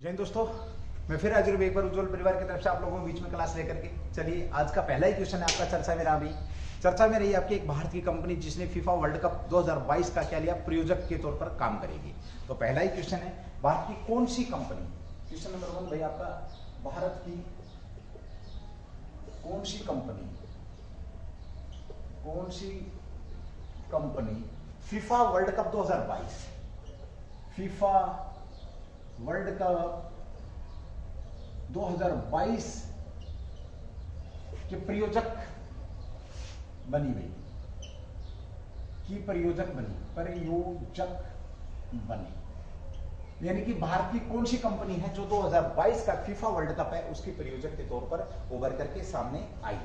जय हिंद दोस्तों, मैं फिर हाजिर हूँ एक बार उज्जवल परिवार की तरफ से आप लोगों के बीच में क्लास लेकर के। चलिए, आज का पहला ही क्वेश्चन है आपका चर्चा में रहा। अभी चर्चा में रही आपकी एक भारतीय कंपनी जिसने फीफा वर्ल्ड कप 2022 का क्या लिया, प्रायोजक के तौर पर काम करेगी। तो पहला ही क्वेश्चन है, भारत की कौन सी कंपनी, क्वेश्चन नंबर 1 भाई आपका, भारत की कौन सी company FIFA World Cup 2022 FIFA World Cup 2022 के प्रायोजक बनी यानी कि भारत की कौन सी कंपनी है जो 2022 का फीफा वर्ल्ड कप है उसकी प्रायोजक के तौर पर उभर करके सामने आई।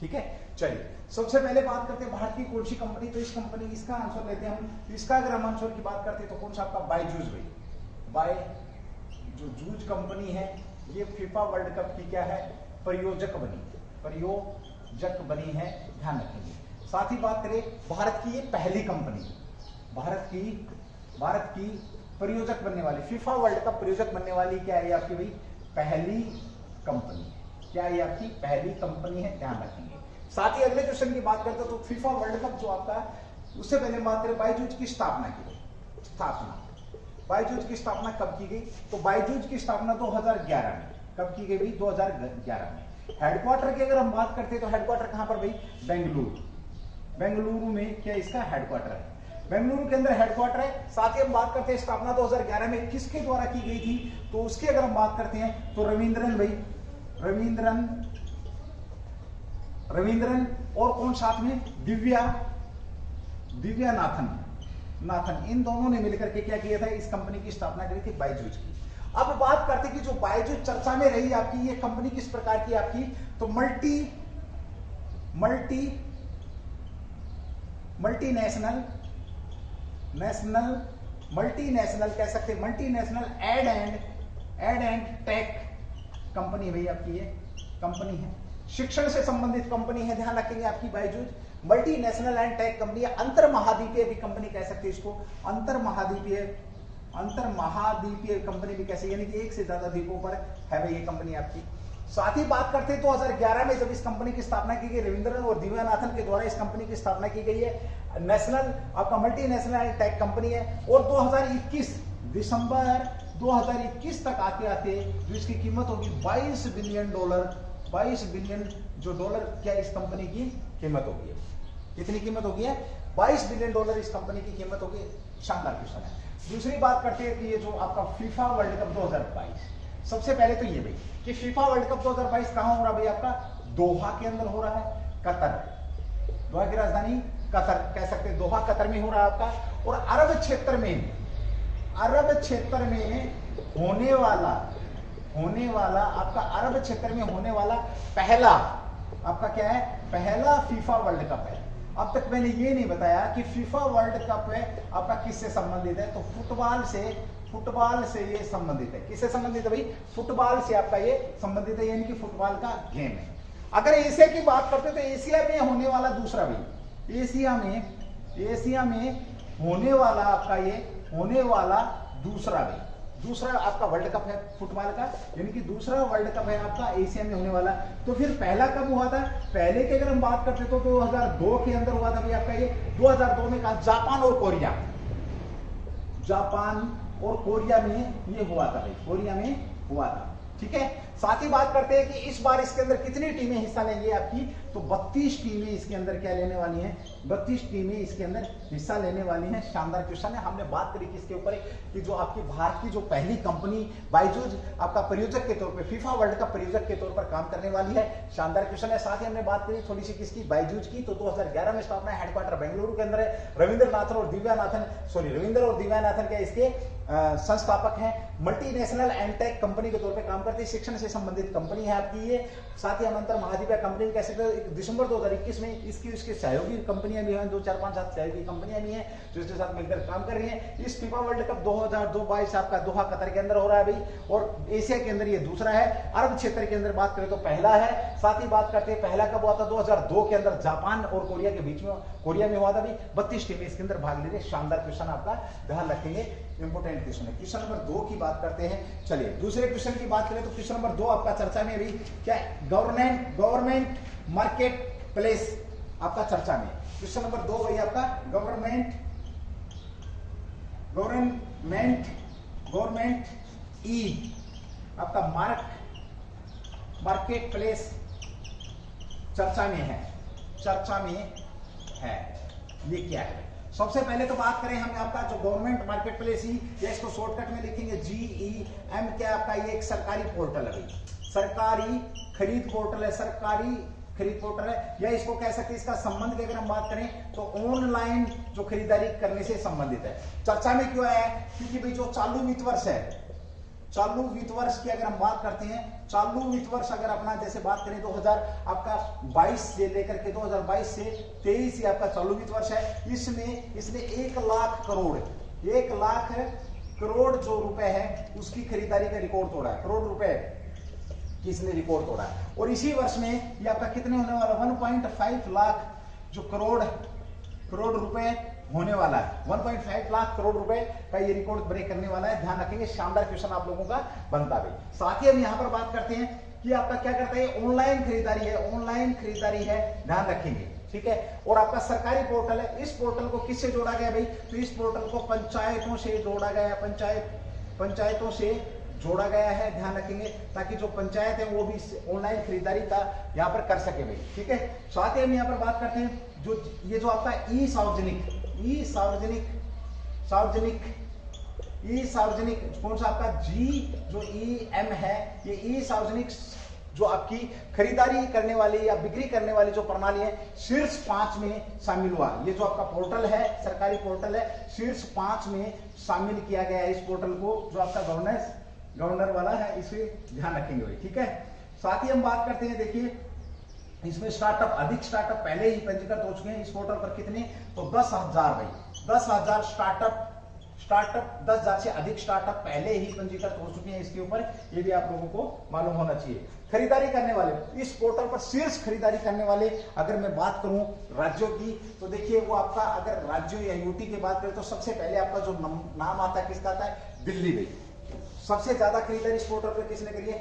ठीक है, चलिए सबसे पहले बात करते हैं भारत की कौन सी कंपनी। तो इस कंपनी, इसका आंसर लेते हैं हम। तो इसका अगर हम आंसर की बात करते हैं तो कौन सा आपका बायजूस भाई, बायजूस कंपनी है, ये फीफा वर्ल्ड कप की क्या है, प्रायोजक बनी है, ध्यान रखेंगे। साथ ही बात करें भारत की ये पहली कंपनी, भारत की प्रायोजक बनने वाली, फीफा वर्ल्ड कप प्रायोजक बनने वाली क्या है आपकी भाई, पहली कंपनी है। क्या ये आपकी पहली कंपनी है, ध्यान रखेंगे। साथ ही अगले क्वेश्चन की बात करते हैं तो फीफा वर्ल्ड कप जो आपका, उससे पहले बात करें बायजूस की स्थापना की गई। बायजूस की स्थापना कब की गई, तो बायजूस की स्थापना 2011 में। कब की गई भाई, 2011 में। हेडक्वार्टर की अगर हम बात करते हैं तो हेडक्वार्टर कहां पर भाई, बेंगलुरु में क्या इसका हेडक्वार्टर है, बेंगलुरु के अंदर हेडक्वार्टर है। साथ ही हम बात करते हैं स्थापना 2011 में किसके द्वारा की गई थी, तो उसकी अगर हम बात करते हैं तो रविंद्रन और कौन साथ में, दिव्या नाथन, इन दोनों ने मिलकर के क्या किया था, इस कंपनी की स्थापना करी थी बायजूस की। अब बात करते हैं कि जो बायजूस चर्चा में रही आपकी, ये कंपनी किस प्रकार की आपकी, तो मल्टीनेशनल कह सकते हैं, multinational ad and tech company भाई आपकी ये कंपनी है। शिक्षण से संबंधित कंपनी है, ध्यान रखेंगे आपकी Byju's. Multinational and tech company है, अंतरमहाद्वीपीय भी कंपनी कह सकते हैं इसको, अंतरमहाद्वीपीय कंपनी भी कैसे, यानी कि एक से ज्यादा द्वीपों पर है भाई ये कंपनी आपकी। साथ ही बात करते हैं 2011 में जब इस कंपनी की स्थापना की गई, रविंद्रन और दिव्या नाथन के द्वारा इस कंपनी की स्थापना की गई है। नेशनल आपका मल्टीनेशनल एंड टेक कंपनी है, और 2021 दिसंबर 2021 तक आते जो इसकी कीमत होगी $22 बिलियन, जो डॉलर क्या इस कंपनी की कीमत होगी, कितनी कीमत होगी है, $22 बिलियन इस कंपनी की कीमत होगी। शानदार क्वेश्चन है। दूसरी बात करते हैं कि ये जो आपका फीफा वर्ल्ड कप 2022, सबसे पहले तो ये भाई कि फीफा वर्ल्ड कप 2022 कहां हो रहा भाई आपका, दोहा के अंदर हो रहा है, कतर, दोहा की राजधानी कतर कह सकते हैं, दोहा कतर में हो रहा है आपका। और अरब क्षेत्र में होने वाला आपका, अरब क्षेत्र में होने वाला पहला आपका क्या है, पहला फीफा वर्ल्ड कप है। अब तक मैंने ये नहीं बताया कि फीफा वर्ल्ड कप है आपका किससे संबंधित है, तो फुटबॉल से ये संबंधित है। किससे संबंधित है भाई, फुटबॉल से आपका ये संबंधित है, यानी कि फुटबॉल का गेम है। अगर एशिया की बात करते हैं तो एशिया में होने वाला दूसरा भाई, एशिया में होने वाला आपका ये दूसरा आपका वर्ल्ड कप है फुटबॉल का, यानी कि दूसरा वर्ल्ड कप है आपका एशिया में होने वाला। तो फिर पहला कब हुआ था, पहले की अगर हम बात करते तो 2002 के अंदर हुआ था भाई आपका ये, 2002 में कहा, जापान और कोरिया में ये हुआ था भाई, कोरिया में हुआ था। ठीक है, साथ ही बात करते हैं कि इस बार इसके अंदर कितनी टीमें हिस्सा लेंगी आपकी, तो 32 टीमें इसके अंदर क्या लेने वाली हैं, 32 टीमें इसके अंदर हिस्सा लेने वाली हैं। शानदार क्वेश्चन है। हमने बात करी किसके ऊपर, कि जो आपकी भारत की जो पहली कंपनी बायजूस आपका प्रायोजक के तौर पे, फीफा वर्ल्ड कप प्रायोजक के तौर पर काम करने वाली है। शानदार क्वेश्चन है। साथ ही हमने बात करी थोड़ी सी किसकी, बायजूस की। तो 2011 में स्थापना, हेडक्वार्टर बेंगलुरु के अंदर है। रविंद्र और दिव्या नाथन क्या इसके संस्थापक हैं। मल्टीनेशनल एंड टेक कंपनी के तौर पर काम करती है, शिक्षण से संबंधित कंपनी है आपकी ये। साथ ही हम अंतर महाद्वीपीय कंपनी कह सकते हैं। दिसंबर 2021 में इसके सहयोगी कंपनियां भी हैं, 2 4 5 7 सहयोगी कंपनियां भी हैं जो इसके साथ मिलकर काम कर रही हैं। इस फीफा वर्ल्ड कप 2022 आपका दोहा कतर के अंदर हो रहा है भाई, और एशिया के अंदर ये दूसरा है। अरब क्षेत्र के अंदर बात करें तो पहला है। साथ ही बात करते हैं पहला कब हुआ था, 2002 के अंदर जापान और कोरिया के बीच में, कोरिया में हुआ था भाई। 32 टीमें इसके अंदर भाग ले रही है। शानदार क्वेश्चन आपका, ध्यान रखेंगे। इंपोर्टेंट क्वेश्चन है। क्वेश्चन नंबर 2 की बात करते हैं। चलिए दूसरे क्वेश्चन की बात करें तो क्वेश्चन नंबर 2 आपका चर्चा में अभी क्या है, गवर्नमेंट मार्केट प्लेस आपका चर्चा में। क्वेश्चन नंबर 2 वही आपका गवर्नमेंट ई आपका मार्केट प्लेस चर्चा में है, ये क्या है। सबसे पहले तो बात करें हम आपका जो गवर्नमेंट मार्केट प्लेस ही, या इसको शॉर्टकट में लिखेंगे GEM, क्या आपका ये एक सरकारी पोर्टल है, सरकारी खरीद पोर्टल है, या इसको कह सकते हैं इसका संबंध की अगर हम बात करें तो ऑनलाइन जो खरीदारी करने से संबंधित है। चर्चा में क्यों आया है, क्योंकि भाई जो चालू वित्त वर्ष की अगर हम बात करते हैं, चालू वित्त वर्ष अगर अपना जैसे बात करें 2022 से लेकर के 2022 से 23 ये आपका चालू वित्त वर्ष है। इसमें इसने 1 लाख करोड़ जो रुपए है उसकी खरीदारी का रिकॉर्ड तोड़ा है, करोड़ रुपए की इसने रिकॉर्ड तोड़ा है। और इसी वर्ष में ये आपका कितने होने वाला, 1.5 लाख जो करोड़ रुपए होने वाला है, 1.5 लाख करोड़ रुपए का ये रिकॉर्ड ब्रेक करने वाला है। ध्यान रखेंगे, शानदार क्वेश्चन आप लोगों का बनता है। साथ ही हम यहां पर बात करते हैं कि आपका क्या करता है, ऑनलाइन खरीदारी है, ध्यान रखेंगे, ठीक है। और आपका सरकारी पोर्टल है, इस पोर्टल को किससे जोड़ा गया भाई, तो इस पोर्टल को पंचायतों से जोड़ा गया, पंचायतों से जोड़ा गया है, ध्यान रखेंगे, ताकि जो पंचायत है वो भी ऑनलाइन खरीदारी का यहाँ पर कर सके भाई, ठीक है। साथ ही हम यहाँ पर बात करते हैं जो ये जो आपका ई सार्वजनिक कौन सा आपका GEM है, ये ई सार्वजनिक जो आपकी खरीदारी करने वाली या बिक्री करने वाली जो प्रणाली है शीर्ष 5 में शामिल हुआ। ये जो आपका पोर्टल है, सरकारी पोर्टल है, शीर्ष 5 में शामिल किया गया है इस पोर्टल को, जो आपका गवर्नर वाला है, इसे ध्यान रखेंगे भाई, ठीक है। साथ ही हम बात करते हैं, देखिए इसमें अधिक स्टार्टअप पहले ही पंजीकृत हो चुके हैं इस पोर्टल पर, कितने, तो 10,000 भाई, 10,000 स्टार्टअप 10,000 से अधिक स्टार्टअप पहले ही पंजीकृत हो चुके हैं इसके ऊपर, ये भी आप लोगों को मालूम होना चाहिए। खरीदारी करने वाले इस पोर्टल पर शीर्ष खरीदारी करने वाले अगर मैं बात करूं राज्यों की, तो देखिए वो आपका अगर राज्यों या यूटी की बात करें तो सबसे पहले आपका जो नाम आता है किसका आता है, दिल्ली भाई। सबसे ज्यादा खरीदारी इस पोर्टल पर किसने करी है,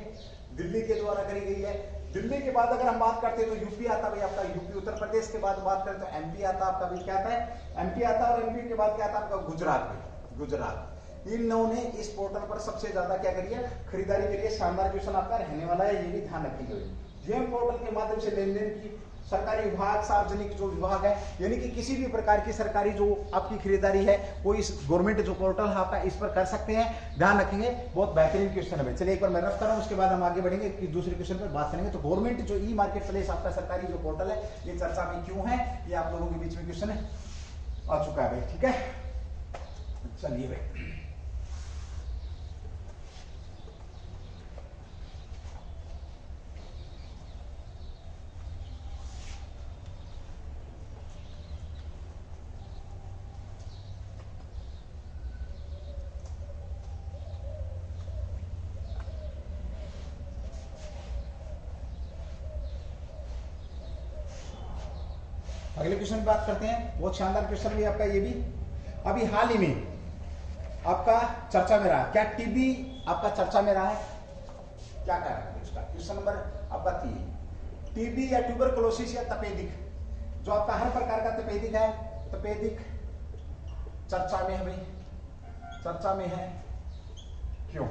दिल्ली के द्वारा करी गई है। दिल्ली के बाद अगर हम बात करते हैं तो यूपी आता है आपका, यूपी उत्तर प्रदेश के बाद बात करें तो MP आता आपका, भी क्या आता है, MP आता, और MP के बाद क्या आता है आपका गुजरात। इन्होंने इस पोर्टल पर सबसे ज्यादा क्या करी है, खरीदारी के लिए। शानदार क्वेश्चन आपका रहने वाला है, ये भी ध्यान रखिएगा। GEM पोर्टल के माध्यम से लेन देन की सरकारी विभाग, सार्वजनिक जो विभाग है, यानी कि किसी भी प्रकार की सरकारी जो आपकी खरीदारी है वो इस गवर्नमेंट जो पोर्टल है आपका इस पर कर सकते हैं, ध्यान रखेंगे। बहुत बेहतरीन क्वेश्चन है। चलिए एक बार मैं रफ कर रहा हूं, उसके बाद हम आगे बढ़ेंगे कि दूसरे क्वेश्चन पर बात करेंगे। तो गवर्नमेंट जो ई मार्केट प्लेस आपका सरकारी जो पोर्टल है, ये चर्चा में क्यों है, ये आप लोगों के बीच में क्वेश्चन आ चुका है भाई, ठीक है। चलिए भाई, अगले क्वेश्चन की बात करते हैं। बहुत शानदार क्वेश्चन भी आपका, ये भी अभी हाल ही में आपका चर्चा में रहा। क्या टीबी आपका चर्चा में रहा है, क्या कह रहा है उसका, क्वेश्चन नंबर आपका 3, टीबी या ट्यूबरकुलोसिस या तपेदिक, जो आपका हर प्रकार का तपेदिक है, तपेदिक चर्चा में है भाई, चर्चा में है। क्यों,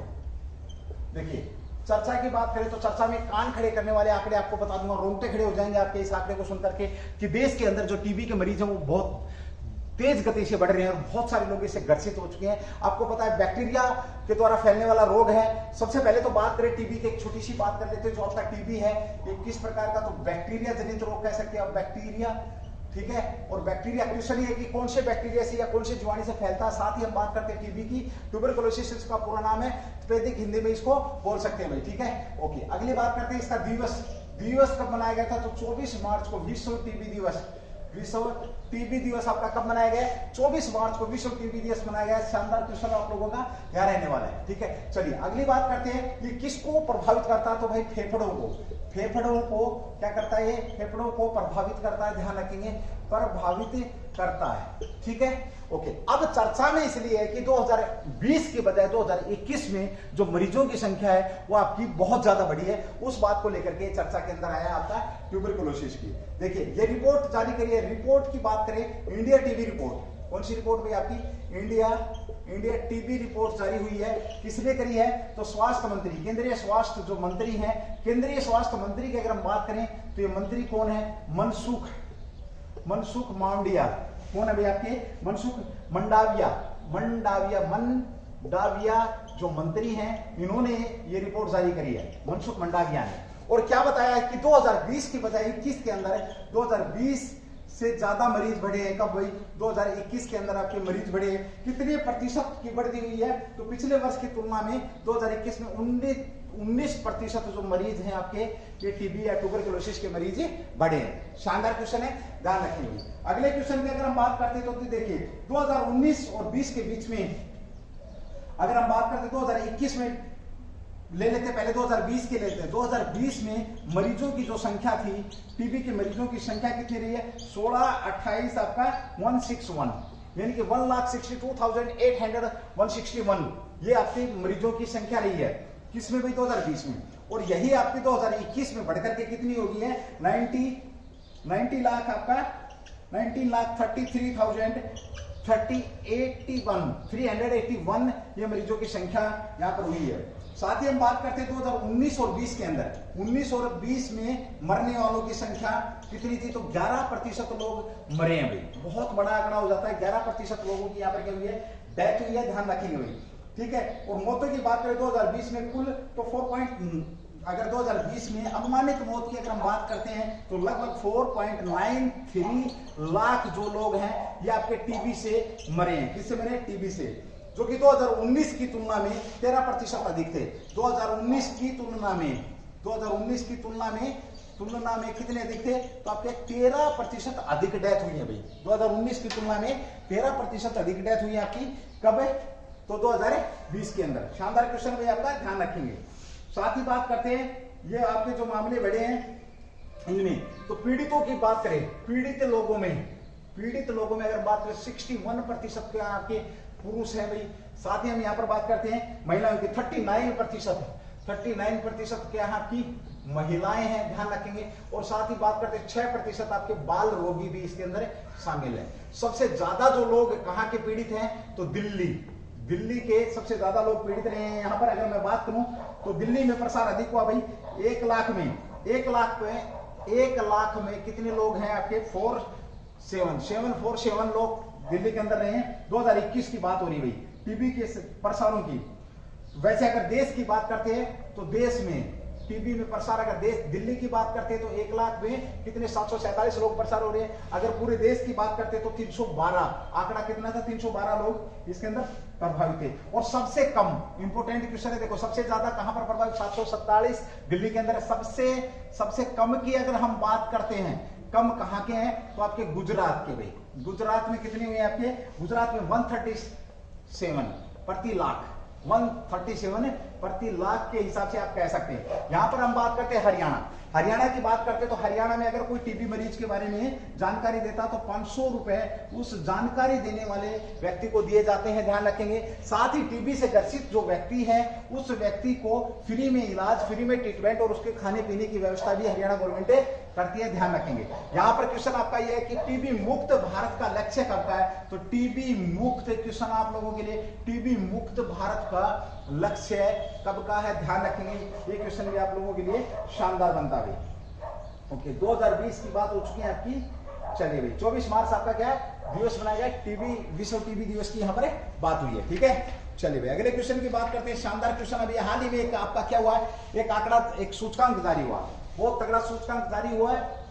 देखिए चर्चा की बात करें तो चर्चा में कान खड़े करने वाले आंकड़े आपको बता दूंगा, रोंगटे खड़े हो जाएंगे आपके इस आंकड़े को सुनकर के, कि देश के अंदर जो टीबी के मरीज हैं वो बहुत तेज गति से बढ़ रहे हैं और बहुत सारे लोग इससे ग्रसित हो चुके हैं। आपको पता है बैक्टीरिया के द्वारा फैलने वाला रोग है। सबसे पहले तो बात करें टीबी की, एक छोटी सी बात कर लेते हैं। जो आपका टीबी है ये किस प्रकार का, तो बैक्टीरिया जनित रोग कह सकते हैं आप, बैक्टीरिया, ठीक है। और बैक्टीरिया क्वेश्चन ये है कि कौन से बैक्टीरिया से या कौन से जीवाणु से फैलता है। साथ ही हम बात करते हैं टीबी की, ट्यूबरकुलोसिस इसका पूरा नाम है, तपेदिक हिंदी में इसको बोल सकते हैं भाई, ठीक है। ओके, अगली बात करते हैं इसका दिवस कब मनाया गया था, तो 24 मार्च को विश्व टीबी दिवस, विश्व टीबी दिवस आपका कब मनाया गया, 24 मार्च को विश्व टीबी दिवस मनाया गया। शानदार क्वेश्चन आप लोगों का यहाँ रहने वाला है, ठीक है। चलिए अगली बात करते हैं, ये किसको प्रभावित करता है, तो भाई फेफड़ों को क्या करता है, ये फेफड़ों को प्रभावित करता है, ध्यान रखेंगे, प्रभावित करता है। ठीक है, ओके। अब चर्चा में इसलिए है कि 2020 के बजाय 2021 में जो मरीजों की संख्या है वो आपकी बहुत ज्यादा बढ़ी है। उस बात को लेकर के चर्चा के अंदर आया आपका ट्यूबरकुलोसिस की। देखिए ये रिपोर्ट जारी करी है। रिपोर्ट की बात करें, इंडिया टीबी रिपोर्ट, कौन सी रिपोर्ट भाई आपकी? इंडिया टीबी रिपोर्ट जारी हुई है। किसने करी है? तो स्वास्थ्य मंत्री, केंद्रीय स्वास्थ्य जो मंत्री हैं, केंद्रीय स्वास्थ्य मंत्री की अगर हम बात करें तो ये मंत्री कौन है? मनसुख मांडविया। कौन है भाई आपके? मनसुख मंडाविया जो मंत्री हैं, इन्होंने ये रिपोर्ट जारी करी है, मनसुख मंडाविया ने। और क्या बताया कि 2020 की बजाय 21 के अंदर 2020 से ज्यादा मरीज बढ़े हैं। कब भाई? 2021 के अंदर आपके मरीज बढ़े हैं। कितने प्रतिशत की वृद्धि हुई है? तो पिछले वर्ष की तुलना में 2021 में 19% जो मरीज हैं आपके ये टीबी या ट्यूबरकुलोसिस के मरीज बढ़े हैं। शानदार क्वेश्चन है, ध्यान रखिए। अगले क्वेश्चन की अगर हम बात करते हैं तो देखिए 2019 और 20 के बीच में अगर हम बात करते 2021 में ले लेते, पहले 2020 के लेते हैं। 2020 में मरीजों की जो संख्या थी, टीबी के मरीजों की संख्या कितनी रही है? 1628 आपका 161, यानी कि 1,62,161 ये आपके मरीजों की संख्या रही है। किसमें भाई? 2020 में। और यही आपकी 2021 में बढ़कर के कितनी होगी है? 90 लाख आपका 381 ये मरीजों की संख्या यहां पर हुई है। साथ ही हम बात करते हैं 2019 और 20 के अंदर, 19 और 20 में मरने वालों की संख्या कितनी थी? तो 11% लोग मरे हैं भाई। बहुत बड़ा आंकड़ा हो जाता है। 11% लोगों की यहाँ पर क्या हुई है? डेथ हुई है। ध्यान रखेंगे भाई, ठीक है। और मौतों की बात करें 2020 में कुल तो अगर 2020 में अनुमानित मौत की अगर हम बात करते हैं तो लगभग 4.93 लाख जो लोग हैं ये आपके टीबी से मरे हैं। किससे मरे? टीबी से, जो कि 2019 की तुलना में 13% अधिक थे। 2019 की तुलना में कितने अधिक थे? तो आपके 13% अधिक डेथ हुई है भाई। 2019 की तुलना में 13% अधिक डेथ हुई है आपकी। कब है? तो 2020 के अंदर। शानदार क्वेश्चन भाई आपका, ध्यान रखेंगे। साथ ही बात करते हैं ये आपके जो मामले बढ़े हैं इनमें, तो पीड़ितों की बात करें, पीड़ित लोगों में अगर बात करें 61% के आपके पुरुष हैं भाई। साथ ही हम यहाँ पर बात करते हैं महिलाओं की 39% के यहाँ की महिलाएं हैं, ध्यान रखेंगे। और साथ ही बात करते हैं 6% आपके बाल रोगी भी इसके अंदर शामिल है। सबसे ज्यादा जो लोग कहाँ के पीड़ित हैं? तो दिल्ली के सबसे ज्यादा लोग पीड़ित रहे हैं। यहाँ पर अगर मैं बात करूं तो दिल्ली में प्रसार अधिक हुआ भाई। 1 लाख में कितने लोग हैं आपके? 747 लोग दिल्ली के अंदर रहे हैं। 2021 की बात हो रही भाई टीबी के प्रसारों की। वैसे अगर देश की बात करते हैं तो देश में टीबी में प्रसार, अगर दिल्ली की बात करते हैं तो 1 लाख में कितने? 747 लोग प्रसार हो रहे हैं। अगर पूरे देश की बात करते हैं तो 312, आंकड़ा कितना था? 312 लोग इसके अंदर प्रभावित थे। और सबसे कम, इंपोर्टेंट क्वेश्चन है देखो, सबसे ज्यादा कहां पर प्रभावित? 747 दिल्ली के अंदर। सबसे कम की अगर हम बात करते हैं, कम कहां के हैं? तो आपके गुजरात के भाई। गुजरात में कितनी हुई आपके? गुजरात में 137 प्रति लाख, 137 प्रति लाख के हिसाब से आप कह सकते हैं। यहां पर हम बात करते हैं हरियाणा की बात करते हैं तो हरियाणा में अगर कोई टीबी मरीज के बारे में जानकारी देता तो 500 रुपए उस जानकारी देने वाले व्यक्ति को दिए जाते हैं, ध्यान रखेंगे। साथ ही टीबी से ग्रसित जो व्यक्ति है उस व्यक्ति को फ्री में इलाज, फ्री में ट्रीटमेंट और उसके खाने पीने की व्यवस्था भी हरियाणा गवर्नमेंट करती है, ध्यान रखेंगे। यहाँ पर क्वेश्चन आपका यह है कि टीबी मुक्त भारत का लक्ष्य कब का है? तो टीबी मुक्त, क्वेश्चन आप लोगों के लिए, टीबी मुक्त भारत का लक्ष्य कब का है? ध्यान रखेंगे। ये क्वेश्चन भी आप लोगों के लिए शानदार बनता है। ओके, 2020 की बात हो चुकी है आपकी। चलिए भाई 24 मार्च आपका क्या है? दिवस मनाया गया, टीबी, विश्व टीबी दिवस की यहाँ पर बात हुई है, ठीक है। चलिए भाई अगले क्वेश्चन की बात करते हैं। शानदार क्वेश्चन। अभी हाल ही में एक आपका क्या हुआ है? एक आंकड़ा, एक सूचकांक जारी हुआ, बहुत तगड़ा सूचकांक जारी हुआ है।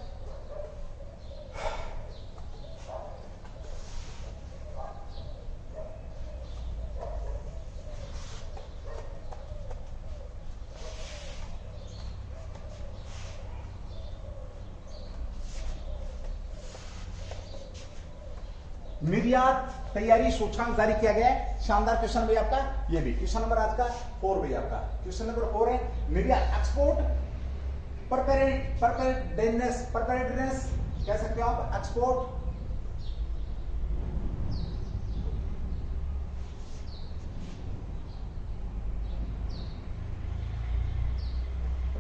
निर्यात तैयारी सूचकांक जारी किया गया है। शानदार क्वेश्चन भाई आपका। ये भी क्वेश्चन नंबर आज का 4 भाई आपका। क्वेश्चन नंबर 4 है निर्यात, एक्सपोर्ट प्रिपेयर्डनेस कह सकते हो आप, एक्सपोर्ट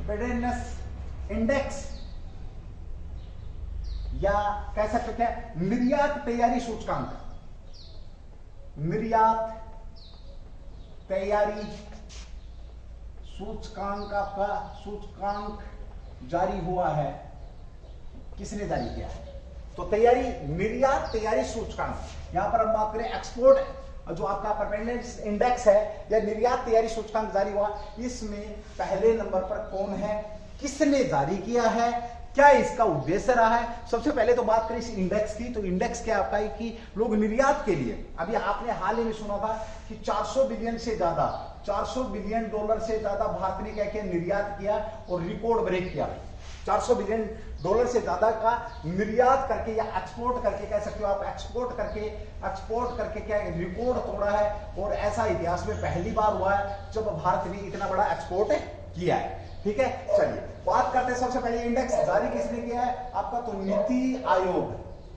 प्रेपेयर्डनेस इंडेक्स, या कह सकते क्या, निर्यात तैयारी सूचकांक, निर्यात तैयारी सूचकांक, आपका सूचकांक जारी हुआ है, किसने जारी किया है? तो तैयारी, निर्यात तैयारी सूचकांक, यहां पर हम बात करें एक्सपोर्ट जो आपका प्रेपेयर्डनेस इंडेक्स है या निर्यात तैयारी सूचकांक जारी हुआ, इसमें पहले नंबर पर कौन है, किसने जारी किया है, क्या इसका उद्देश्य रहा है? सबसे पहले तो बात करें इस इंडेक्स की, तो इंडेक्स क्या आपका है कि लोग निर्यात के लिए, अभी आपने हाल ही में सुना था कि 400 बिलियन से ज्यादा, 400 बिलियन डॉलर से ज्यादा भारत ने क्या किया, निर्यात किया और रिकॉर्ड ब्रेक किया। 400 बिलियन डॉलर से ज्यादा का निर्यात करके या एक्सपोर्ट करके, कह सकते हो आप, एक्सपोर्ट करके क्या रिकॉर्ड तोड़ा है, और ऐसा इतिहास में पहली बार हुआ है जब भारत ने इतना बड़ा एक्सपोर्ट किया है। ठीक है, चलिए बात करते हैं सबसे पहले इंडेक्स जारी किसने किया है आपका, तो नीति आयोग,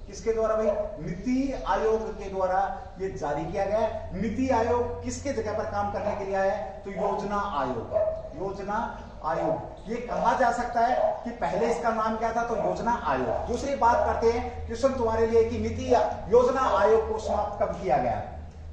किसके द्वारा भाई, नीति आयोग के द्वारा ये जारी किया गया है। नीति आयोग किसके जगह पर काम करने के लिए आया है, तो योजना आयोग, योजना आयोग। ये कहा जा सकता है कि पहले इसका नाम क्या था, तो योजना आयोग। दूसरी बात करते हैं क्वेश्चन तुम्हारे लिए कि नीति योजना आयोग को समाप्त कब किया गया,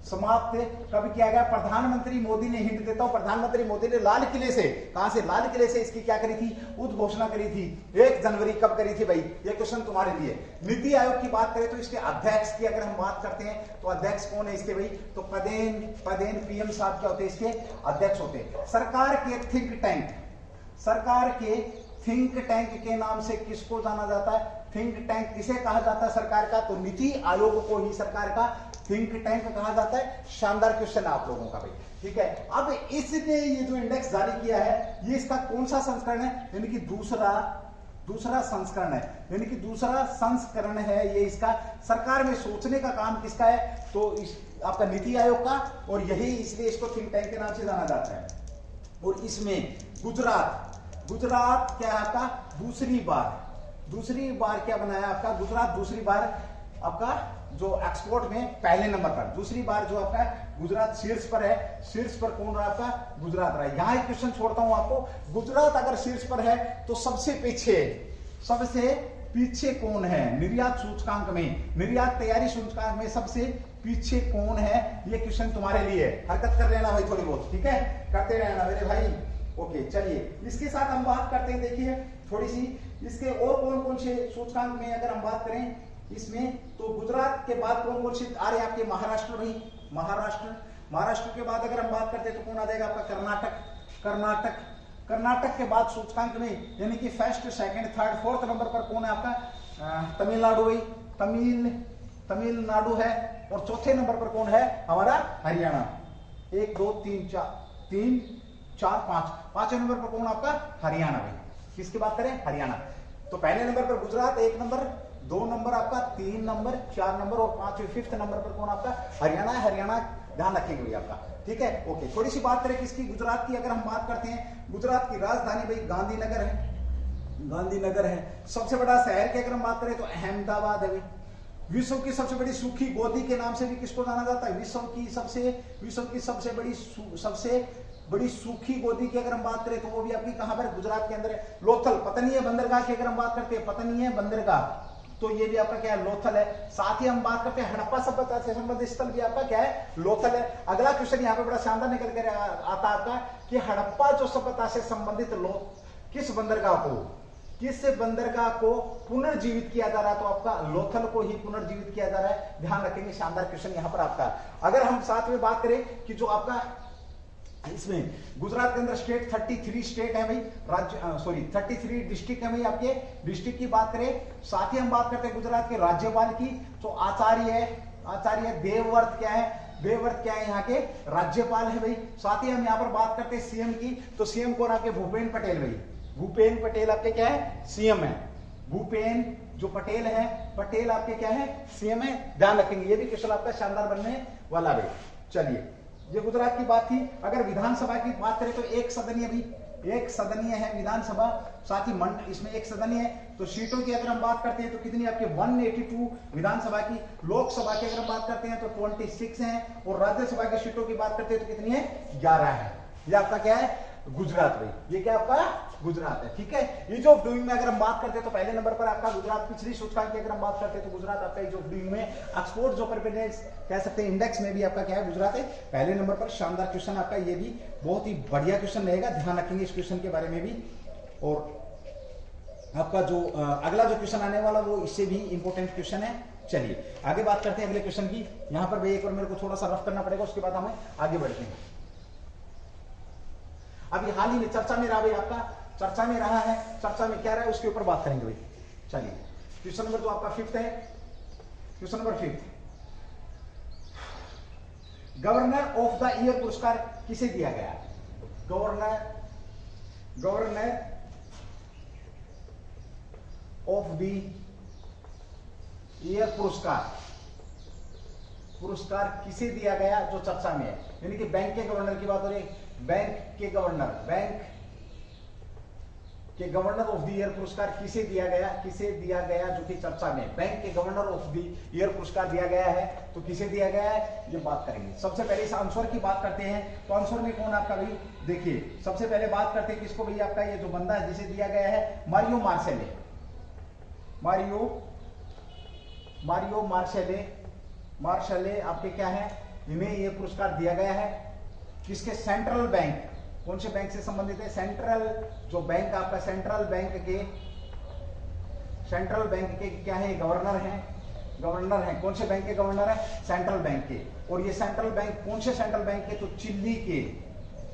समाप्त कब किया गया? प्रधानमंत्री मोदी ने, हिंट देता हूं, प्रधानमंत्री मोदी ने लाल किले से, कहां से, लाल किले से इसकी क्या करी थी, उद्घोषणा करी थी 1 जनवरी। कब करी थी भाई, ये क्वेश्चन तुम्हारे लिए। नीति आयोग की बात करें तो इसके अध्यक्ष की अगर हम बात करते हैं तो अध्यक्ष कौन है इसके भाई, तो पदेन पीएम साहब क्या होते हैं इसके अध्यक्ष होते हैं। सरकार के थिंक टैंक, सरकार के थिंक टैंक के नाम से किसको जाना जाता है, थिंक टैंक किसे कहा जाता है सरकार का, तो नीति आयोग को ही सरकार का थिंक टैंक कहा जाता है। शानदार क्वेश्चन है आप लोगों का भाई, ठीक है। अब इसने ये जो इंडेक्स जारी किया है, ये इसका कौन सा संस्करण है, यानी कि दूसरा संस्करण है, यानी कि दूसरा संस्करण है ये इसका। सरकार में सोचने का काम किसका है, तो इस आपका नीति आयोग का, और यही इसलिए इसको थिंक टैंक के नाम से जाना जाता है। और इसमें गुजरात क्या है आपका, दूसरी बार क्या बनाया आपका, गुजरात दूसरी बार आपका जो एक्सपोर्ट में पहले नंबर पर, दूसरी बार जो आपका गुजरात शीर्ष पर है। शीर्ष पर कौन रहा आपका, गुजरात रहा। यहां एक क्वेश्चन छोड़ता हूं आपको, गुजरात अगर शीर्ष पर है तो सबसे पीछे कौन है निर्यात सूचकांक में, निर्यात तैयारी सूचकांक में सबसे पीछे कौन है, ये क्वेश्चन तुम्हारे लिए। हरकत कर लेना भाई थोड़ी बहुत, ठीक है, करते रहना मेरे भाई। ओके, चलिए इसके साथ हम बात करते हैं, देखिए थोड़ी सी इसके और कौन कौन से सूचकांक में अगर हम बात करें इसमें, तो गुजरात के बाद कौन कौन से आ रहे हैं आपके, महाराष्ट्र भाई, महाराष्ट्र के बाद अगर हम बात करते हैं तो कौन आ जाएगा आपका, कर्नाटक के बाद सूचकांक में, यानी कि first second third fourth number पर कौन है आपका, तमिलनाडु भाई, तमिलनाडु है। और चौथे नंबर पर कौन है हमारा, हरियाणा। 1 2 3 4 5, पांचवें नंबर पर कौन आपका, हरियाणा भाई। किसकी बात करें, हरियाणा। तो पहले नंबर पर गुजरात, 1 नंबर, 2 नंबर आपका, 3 नंबर, 4 नंबर, और 5वें 5th नंबर पर कौन आपका, हरियाणा है। हरियाणा ध्यान रखेंगे भाई आपका, ठीक है। ओके, थोड़ी सी बात करें किसकी, गुजरात की अगर हम बात करते हैं, गुजरात की राजधानी भाई गांधीनगर है। सबसे बड़ा शहर की अगर हम बात करें तो अहमदाबाद है। विश्व की सबसे बड़ी सूखी गोदी के नाम से भी किसको जाना जाता है, विश्व की सबसे बड़ी सूखी गोदी की अगर हम बात करें तो वो भी आपकी कहां पर, गुजरात के अंदर है, लोथल। पतनीय बंदरगाह की अगर हम बात करते हैं, पतनीय बंदरगाह, तो ये भी आपका क्या है, लोथल है। साथ ही हम बात करते हैं हड़प्पा सभ्यता से संबंधित स्थल भी आपका क्या है, लोथल है। अगला क्वेश्चन यहाँ पे बड़ा शानदार निकल कर आता आपका कि हड़प्पा जो सभ्यता से संबंधित किस बंदरगाह को पुनर्जीवित किया जा रहा है, तो आपका लोथल को ही पुनर्जीवित किया जा रहा है। ध्यान रखेंगे, शानदार क्वेश्चन यहाँ पर आपका। अगर हम साथ में बात करें कि जो आपका इसमें गुजरात के अंदर स्टेट 33 स्टेट है भाई, 33 डिस्ट्रिक्ट है भाई आपके। डिस्ट्रिक्ट की बात करें, साथ ही हम बात करते हैं गुजरात के राज्यपाल की, तो आचार्य देवव्रत क्या है यहाँ के राज्यपाल है भाई। साथ ही हम यहाँ पर बात करते हैं सीएम की, तो सीएम कौन आपके, भूपेन पटेल भाई। भूपेन पटेल आपके क्या है, सीएम है। भूपेन जो पटेल है, पटेल आपके क्या है, सीएम है। ध्यान रखेंगे, ये भी क्वेश्चन आपका शानदार बनने वाला भाई। चलिए, ये गुजरात की बात थी। अगर विधानसभा की बात करें तो एक सदनीय है विधानसभा। साथ ही इसमें एक सदनीय है। तो सीटों की अगर हम बात करते हैं तो कितनी आपके 182 विधानसभा की। लोकसभा की अगर हम बात करते हैं तो 26 है। और राज्यसभा की सीटों की बात करते हैं तो कितनी है, 11 है। ये आपका क्या है, गुजरात भाई, ये क्या आपका गुजरात है, ठीक है। ईज ऑफ डूइंग में अगर हम बात करते हैं तो पहले नंबर पर आपका गुजरात, पिछली सूचकांक की अगर हम बात करते हैं तो गुजरात आपका ईज ऑफ डूइंग में, एक्सपोर्ट जो प्रेफरेंस कह सकते हैं इंडेक्स में भी आपका क्या है, गुजरात है पहले नंबर पर। शानदार क्वेश्चन आपका, ये भी बहुत ही बढ़िया क्वेश्चन रहेगा, ध्यान रखेंगे इस क्वेश्चन के बारे में भी। और आपका जो अगला जो क्वेश्चन आने वाला वो इससे भी इंपॉर्टेंट क्वेश्चन है। चलिए आगे बात करते हैं अगले क्वेश्चन की। यहां पर भी एक बार मेरे को थोड़ा सा रफ करना पड़ेगा, उसके बाद हमें आगे बढ़ते हैं। अभी हाल ही में चर्चा में रहा भाई, आपका चर्चा में रहा है, चर्चा में क्या रहा है उसके ऊपर बात करेंगे भाई। चलिए क्वेश्चन नंबर जो आपका 5th है, question number 5, governor of the year पुरस्कार किसे दिया गया? गवर्नर ऑफ द ईयर पुरस्कार किसे दिया गया जो चर्चा में है? यानी कि बैंक के गवर्नर की बात हो रही है, बैंक के गवर्नर ऑफ द ईयर पुरस्कार किसे दिया गया जो कि चर्चा में, बैंक के गवर्नर ऑफ द ईयर पुरस्कार दिया गया है, तो किसे दिया गया है ये बात करेंगे। सबसे पहले इस आंसर की बात करते हैं, तो आंसर में कौन आपका भाई, देखिए सबसे पहले बात करते हैं किसको भाई, आपका ये जो बंदा है जिसे दिया गया है मारियो मार्शेले आपके क्या है, इन्हें ये पुरस्कार दिया गया है। किसके? सेंट्रल बैंक, कौन से बैंक से संबंधित है? सेंट्रल जो बैंक आपका, सेंट्रल बैंक के क्या है, गवर्नर हैं। कौन से बैंक के गवर्नर है? सेंट्रल बैंक के। और ये सेंट्रल बैंक कौन से सेंट्रल बैंक के? तो चिल्ली के,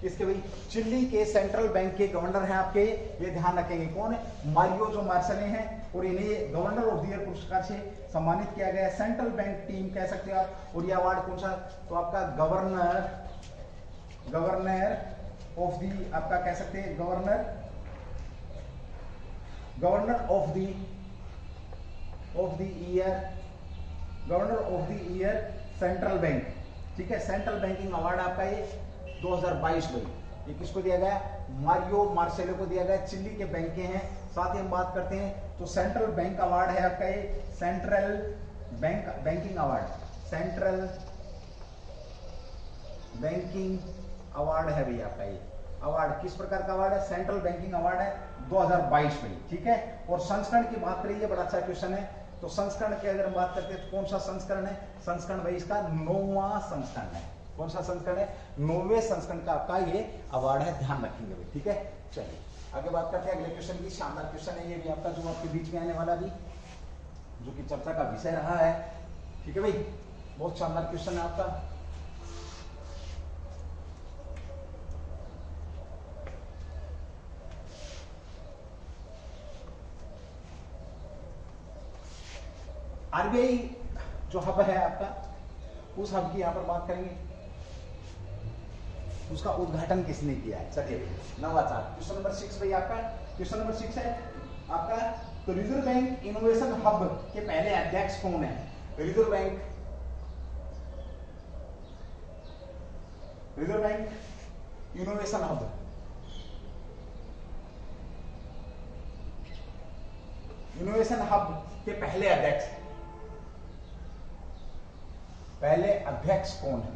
किसके भाई? चिल्ली के सेंट्रल बैंक के गवर्नर हैं आपके, ये ध्यान रखेंगे। कौन है? मारियो जो मार्शेले हैं, और इन्हें गवर्नर ऑफ द ईयर पुरस्कार से सम्मानित किया गया। सेंट्रल बैंक टीम कह सकते हैं आप। और ये अवार्ड कौन सा? तो आपका गवर्नर ऑफ द, आपका कह सकते हैं governor of the year central bank, ठीक है। सेंट्रल बैंकिंग अवार्ड आपका ये 2022 में, ये किसको दिया गया? मारियो मार्शेलो को दिया गया, चिल्ली के बैंक के हैं। साथ ही हम बात करते हैं तो सेंट्रल बैंक अवार्ड है आपका ये, सेंट्रल बैंकिंग अवार्ड है भैया आपका ये अवार्ड। किस प्रकार का अवार्ड है? सेंट्रल बैंकिंग अवार्ड है 2022 में, ठीक है। और संस्करण की बात करिए, बड़ा अच्छा क्वेश्चन है। तो संस्करण की अगर हम बात करते हैं तो कौन सा संस्करण है? संस्करण भाई इसका 9वां संस्करण है। कौन सा संस्करण है? 9वें संस्करण का आपका ये अवार्ड है, ध्यान रखेंगे भाई, ठीक है। चलिए आगे बात करते हैं अगले क्वेश्चन की। शानदार क्वेश्चन है ये भी आपका, जो आपके बीच में आने वाला भी, जो कि चर्चा का विषय रहा है, ठीक है भाई। बहुत शानदार क्वेश्चन है आपका। आरबीआई जो हब है आपका, उस हब की यहां पर बात करेंगे, उसका उद्घाटन किसने किया है? चलिए नवाचार, क्वेश्चन नंबर 6 भाई आपका, क्वेश्चन नंबर 6 है आपका। तो रिजर्व बैंक इनोवेशन हब के पहले अध्यक्ष कौन है? रिजर्व बैंक इनोवेशन हब के पहले अध्यक्ष कौन है?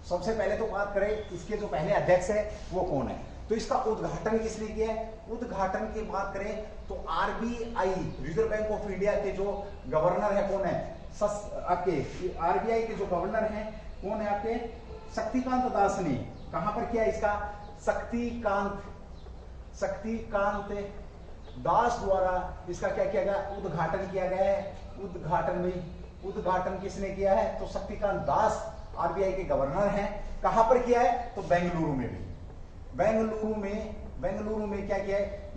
सबसे पहले तो बात करें इसके जो पहले अध्यक्ष है वो कौन है। तो इसका उद्घाटन किसने किया है? उद्घाटन की बात करें तो RBI, reserve bank of India के जो गवर्नर है कौन है? आपके आरबीआई के जो गवर्नर हैं कौन है आपके? शक्तिकांत दास ने। कहां पर किया इसका? शक्तिकांत दास द्वारा इसका क्या किया गया? उद्घाटन किया गया है। उद्घाटन किसने किया है? तो शक्तिकांत दास आरबीआई के गवर्नर हैं। कहां पर किया है? तो बेंगलुरु में भी। बेंगलुरु में क्या किया है?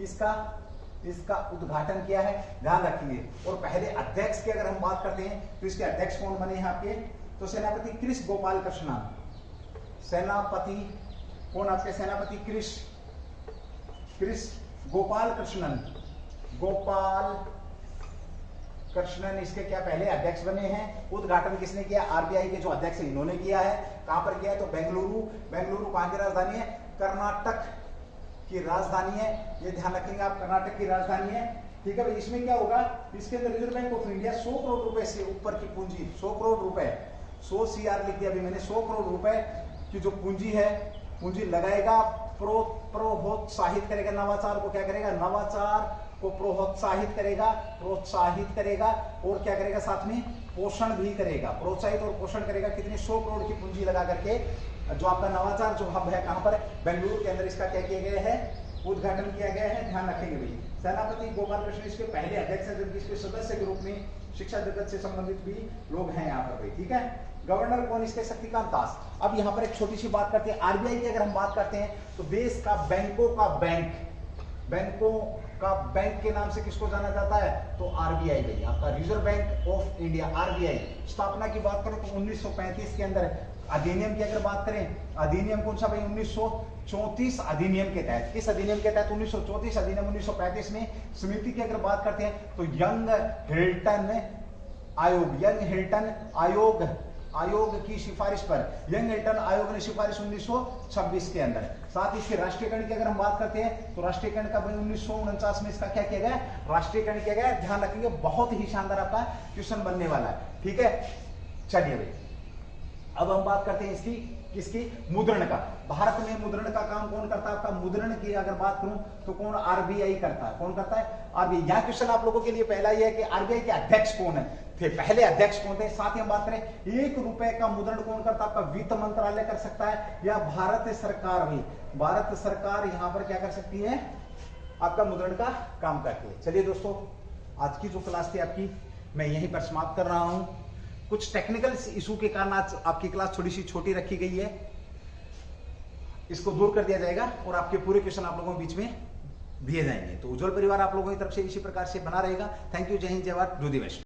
इसका उद्घाटन किया है, ध्यान रखिए। और पहले अध्यक्ष की अगर हम बात करते हैं तो इसके अध्यक्ष कौन बने हैं आपके? तो सेनापति क्रिश गोपाल कृष्णन। सेनापति कौन आपके? सेनापति क्रिश गोपाल कृष्णन इसके क्या पहले अध्यक्ष बने हैं। उद्घाटन किसने किया? आरबीआई के जो अध्यक्ष है इन्होंने किया है। कहां पर किया है? तो बेंगलुरु कहां की राजधानी है? कर्नाटक की राजधानी है, ये ध्यान रखेंगे आप, कर्नाटक की राजधानी है, ठीक है भाई। इसमें क्या होगा? इसके अंदर reserve bank of India 100 crore रुपए से ऊपर की पूंजी, 100 करोड़ रुपए, 100 CR लिख दिया अभी मैंने, 100 करोड़ रुपए की जो पूंजी है, पूंजी लगाएगा प्रोत्साहित करेगा, नवाचार को क्या करेगा, नवाचार को प्रोत्साहित करेगा, और क्या करेगा, साथ में पोषण भी करेगा, प्रोत्साहित और पोषण करेगा। कितनी 100 करोड़ की पूंजी लगा करके जो आपका नवाचार जो हब है, कहां पर, बेंगलुरु के अंदर इसका क्या किया गया है, उद्घाटन किया गया है। ध्यान रखेंगे भाई। सेनापति गोपाल कृष्ण इसके पहले अध्यक्ष है, जबकि इसके सदस्य के रूप में शिक्षा जगत से संबंधित भी लोग हैं यहाँ पर भाई, ठीक है। गवर्नर कौन इसके, शक्तिकांत दास। अब यहाँ पर एक छोटी सी बात करते हैं, आरबीआई की अगर हम बात करते हैं तो देश का बैंकों का बैंक के नाम से किसको जाना जाता है, तो आरबीआई भाई, आपका reserve bank of India, RBI. स्थापना की बात करें तो 1935 के अंदर। अधिनियम की अगर बात करें, अधिनियम कौन सा भाई, 1934 अधिनियम के तहत। किस अधिनियम के तहत, 1934 अधिनियम। 1935 में समिति की अगर बात करते हैं तो यंग हिल्टन आयोग की सिफारिश पर, यंग हिल्टन आयोग ने सिफारिश 1926 के अंदर। साथ ही इसके राष्ट्रीयकरण की अगर हम बात करते हैं तो राष्ट्रीयकरण का 1949 में इसका क्या किया गया, राष्ट्रीयकरण किया गया। ध्यान रखेंगे, बहुत ही शानदार आपका क्वेश्चन बनने वाला है, ठीक है। चलिए भाई, अब हम बात करते हैं किसकी, मुद्रण का। भारत में मुद्रण का काम कौन करता है, आपका मुद्रण की अगर बात करूं तो कौन, आरबीआई करता है। कौन करता है, आरबीआई। यह क्वेश्चन आप लोगों के लिए पहला ही है कि आरबीआई के अध्यक्ष कौन है थे, पहले अध्यक्ष कौन थे। साथ ही हम बात करें 1 रुपए का मुद्रण कौन करता है, आपका वित्त मंत्रालय कर सकता है, या भारत सरकार भी, भारत सरकार यहां पर क्या कर सकती है, आपका मुद्रण का काम करती है। चलिए दोस्तों, आज की जो क्लास थी आपकी, मैं यहीं पर समाप्त कर रहा हूं। कुछ टेक्निकल इशू के कारण आज आपकी क्लास थोड़ी सी छोटी रखी गई है, इसको दूर कर दिया जाएगा और आपके पूरे क्वेश्चन आप लोगों के बीच में दिए जाएंगे। तो उज्जवल परिवार आप लोगों की तरफ से इसी प्रकार से बना रहेगा। थैंक यू, जय हिंद, जय भारत, जय दिवस।